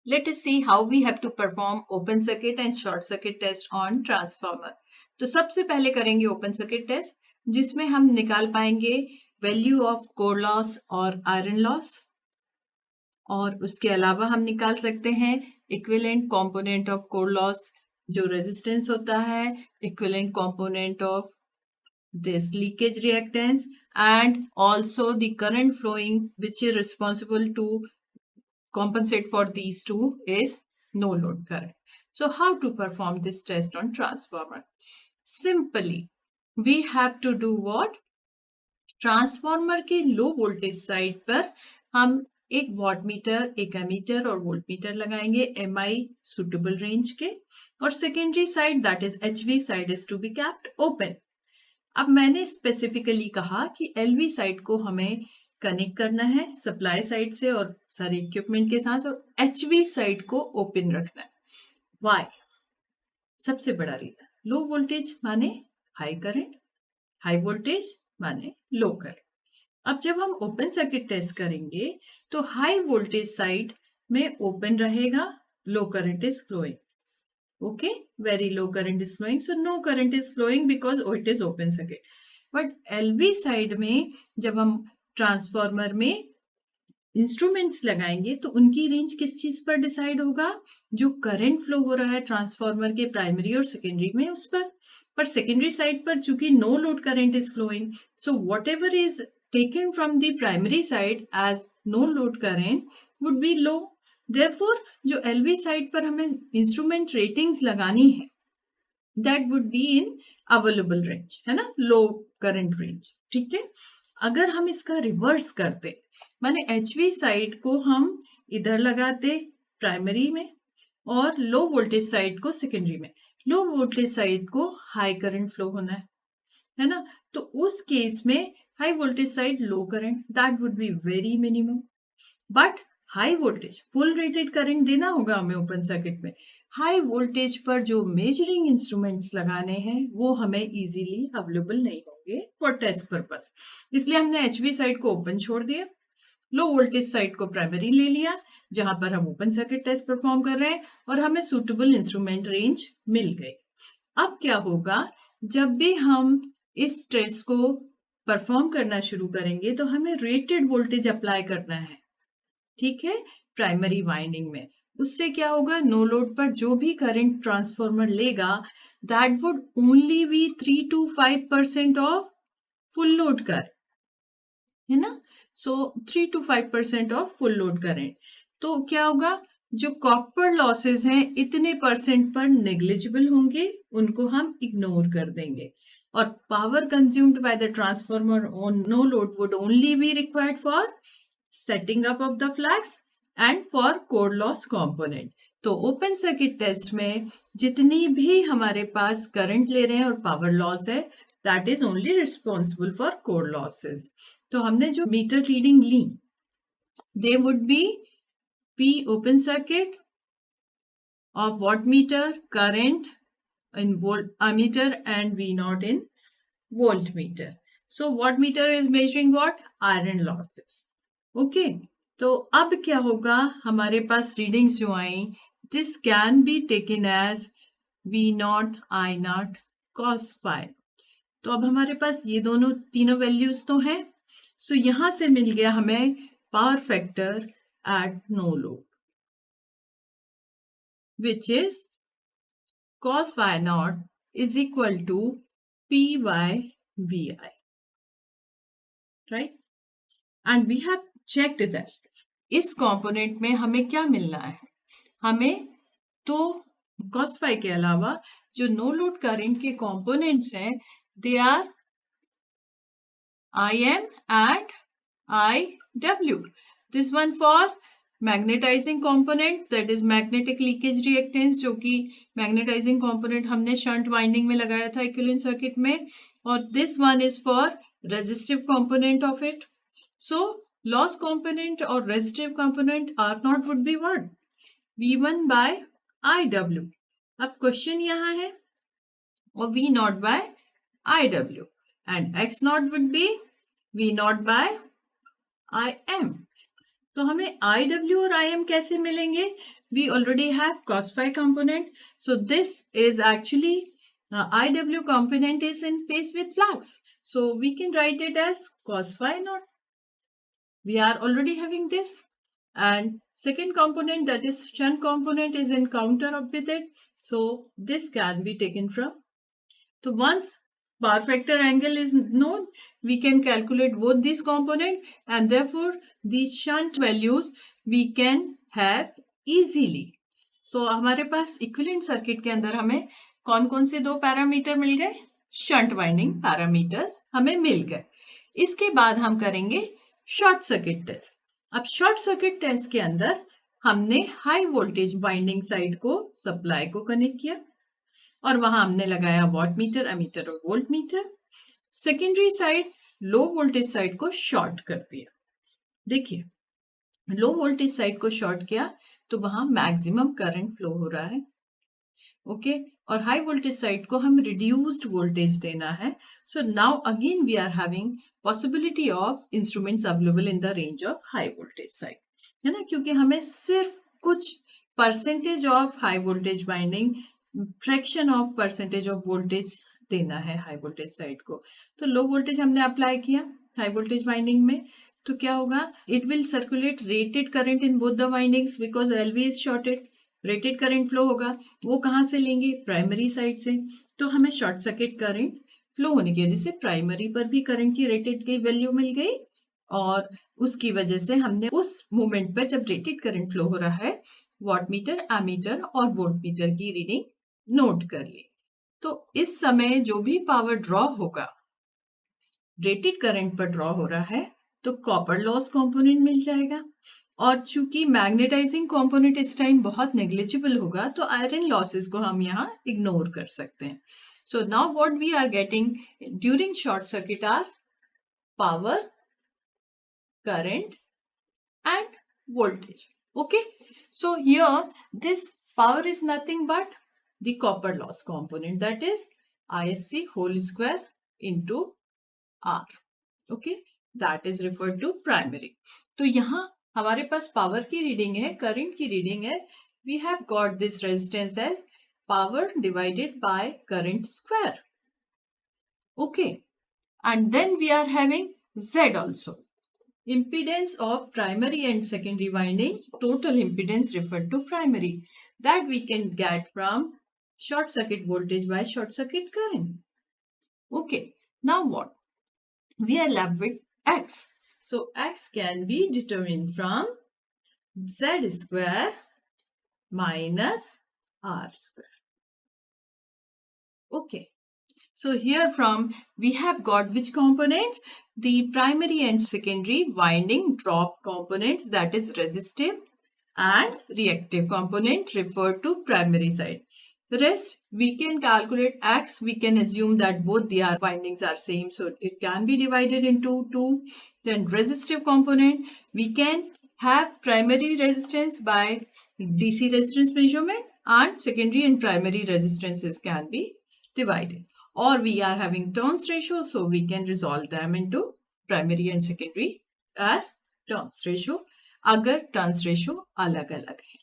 Let us see how we have to perform open circuit and short circuit test on transformer. तो सबसे पहले करेंगे open circuit test जिसमें हम निकाल पाएंगे वैल्यू ऑफ कोर लॉस और आयरन लॉस, और उसके अलावा हम निकाल सकते हैं equivalent component of core loss जो रेजिस्टेंस होता है, equivalent component of this leakage reactance, and also the current flowing which is responsible to compensate for these two is no load current. So how to perform this test on transformer? Simply we have to do what? Transformer के low voltage side पर हम एक watt meter, एक ammeter और volt meter लगाएंगे MI suitable range के, और secondary side that is HV side is to be kept open. अब मैंने स्पेसिफिकली कहा कि एलवी साइड को हमें कनेक्ट करना है सप्लाई साइड से और सारे इक्विपमेंट के साथ, और एचवी साइड को ओपन रखना है. वाई? सबसे बड़ा रीजन, लो वोल्टेज माने हाई करंट, हाई वोल्टेज माने लो करंट. अब जब हम ओपन सर्किट टेस्ट करेंगे तो हाई वोल्टेज साइड में ओपन रहेगा, low current is flowing. Okay, very low current is flowing, so no current is flowing because it is open circuit. But LV side में जब हम ट्रांसफॉर्मर में instruments लगाएंगे तो उनकी रेंज किस चीज पर डिसाइड होगा? जो करंट फ्लो हो रहा है ट्रांसफॉर्मर के प्राइमरी और सेकेंडरी में उस पर सेकेंडरी साइड पर चूंकि no load current is flowing, so whatever is taken from the primary side as no load current would be low. Therefore, जो LV साइड पर हमें इंस्ट्रूमेंट रेटिंग्स लगानी है that would be in available range, है ना, लो current range. ठीक है. अगर हम इसका रिवर्स करते, माने HV साइड को हम इधर लगाते प्राइमरी में और लो वोल्टेज साइड को सेकेंडरी में, लो वोल्टेज साइड को हाई करंट फ्लो होना है ना, तो उस केस में high voltage side low current that would be very minimum. But high voltage full rated current देना होगा हमें ओपन सर्किट में. हाई वोल्टेज पर जो मेजरिंग इंस्ट्रूमेंट्स लगाने हैं वो हमें इजीली अवेलेबल नहीं होंगे फॉर टेस्ट पर्पस, इसलिए हमने एचवी साइड को ओपन छोड़ दिया, लो वोल्टेज साइड को प्राइमरी ले लिया जहां पर हम ओपन सर्किट टेस्ट परफॉर्म कर रहे हैं, और हमें सुटेबल इंस्ट्रूमेंट रेंज मिल गई. अब क्या होगा, जब भी हम इस टेस्ट को परफॉर्म करना शुरू करेंगे तो हमें रेटेड वोल्टेज अप्लाई करना है. ठीक है, प्राइमरी वाइंडिंग में. उससे क्या होगा, नो लोड पर जो भी करंट ट्रांसफॉर्मर लेगा that would only be 3 to 5% of full load कर, है ना. So 3 to 5% of full load current. तो क्या होगा, जो कॉपर लॉसेस हैं इतने परसेंट पर नेग्लिजिबल होंगे, उनको हम इग्नोर कर देंगे, और power consumed by the transformer on no load would only be required for setting up of the flags and for core loss component. तो ओपन सर्किट टेस्ट में जितनी भी हमारे पास करंट ले रहे हैं और पावर लॉस है that is only responsible for core losses. तो हमने जो मीटर रीडिंग ली they would be P open circuit of watt meter current in volt ammeter and V naught in voltmeter. So watt meter is measuring what? Iron losses. Okay. तो अब क्या होगा, हमारे पास रीडिंग्स जो आई this can be taken as V not I not cos phi. तो अब हमारे पास ये दोनों तीनों वैल्यूज तो हैं, सो यहां से मिल गया हमें power factor at no load which is cos phi nought is equal to P by VI, right. And we have checked that इस कंपोनेंट में हमें क्या मिलना है, हमें तो cos phi के अलावा जो नो लोड करंट के कंपोनेंट्स हैं they are IM and IW. This one for magnetising component that is magnetic leakage reactance, जो कि मैग्नेटाइजिंग कंपोनेंट हमने शंट वाइंडिंग में लगाया था इक्विवेलेंट सर्किट में, और this one is for resistive component of it. So loss component or resistive component R naught would be what? V1 by IW. अब question यहाँ है, और V naught by IW and X naught would be V naught by IM. तो हमें IW और IM कैसे मिलेंगे? we already have cos phi component. So this is actually IW component is in phase with flux. So we can write it as cos phi naught. We are already having this. And second component, that is shunt component, is in counter up with it. So this can be taken from. So once power factor angle is known, we can calculate both these components, and therefore these shunt values we can have easily. So हमारे पास equivalent circuit के अंदर हमें कौन कौन से दो parameter मिल गए? Shunt winding parameters हमें मिल गए. इसके बाद हम करेंगे शॉर्ट सर्किट टेस्ट. अब शॉर्ट सर्किट टेस्ट के अंदर हमने हाई वोल्टेज वाइंडिंग साइड को सप्लाई को कनेक्ट किया और वहां हमने लगाया वॉट मीटर, एमीटर और वोल्ट मीटर. सेकेंडरी साइड लो वोल्टेज साइड को शॉर्ट कर दिया. देखिए, लो वोल्टेज साइड को शॉर्ट किया तो वहां मैक्सिमम करंट फ्लो हो रहा है. ओके, और हाई वोल्टेज साइड को हम रिड्यूस्ड वोल्टेज देना है. So now again we are having possibility of instruments available in the range of high voltage side, है ना, क्योंकि हमें सिर्फ कुछ percentage of high voltage winding, fraction of percentage of voltage देना है हाई वोल्टेज साइड को. तो लो वोल्टेज हमने अप्लाई किया हाई वोल्टेज वाइंडिंग में, तो क्या होगा? It will circulate rated current in both the windings because LV is shorted. Rated current flow होगा, वो कहाँ से लेंगे? प्राइमरी साइड से. तो हमें शॉर्ट सर्किट करंट फ्लो होने की वजह से प्राइमरी पर भी करंट की रेटेड की वैल्यू मिल गई, और उसकी वजह से हमने उस मोमेंट पर जब रेटेड करंट फ्लो हो रहा है वॉट मीटर, एमीटर और वोल्ट मीटर की रीडिंग नोट कर ली. तो इस समय जो भी पावर ड्रॉ होगा रेटेड करंट पर ड्रॉ हो रहा है तो कॉपर लॉस कंपोनेंट मिल जाएगा, और चूंकि मैग्नेटाइजिंग कंपोनेंट इस टाइम बहुत नेग्लिजिबल होगा तो आयरन लॉसेस को हम यहाँ इग्नोर कर सकते हैं. So now what we are getting during short circuit are power, current and voltage. Okay, so here this power is nothing but the copper loss component, that is ISC whole square into R. Okay, that is referred to primary. तो यहाँ हमारे पास power की reading है, current की reading है. We have got this resistance as power divided by current square. Okay, and then we are having Z also. Impedance of primary and secondary winding, total impedance referred to primary, that we can get from short circuit voltage by short circuit current. Okay, now what? We are left with X. So X can be determined from Z square minus R square. Okay. So here from we have got which components? The primary and secondary winding drop components, that is resistive and reactive component referred to primary side. The rest we can calculate X. We can assume that both the windings are same, so it can be divided into two. Then resistive component, we can have primary resistance by DC resistance measurement, and secondary and primary resistances can be divided. Or we are having turns ratio, so we can resolve them into primary and secondary as turns ratio, अगर turns ratio अलग अलग है.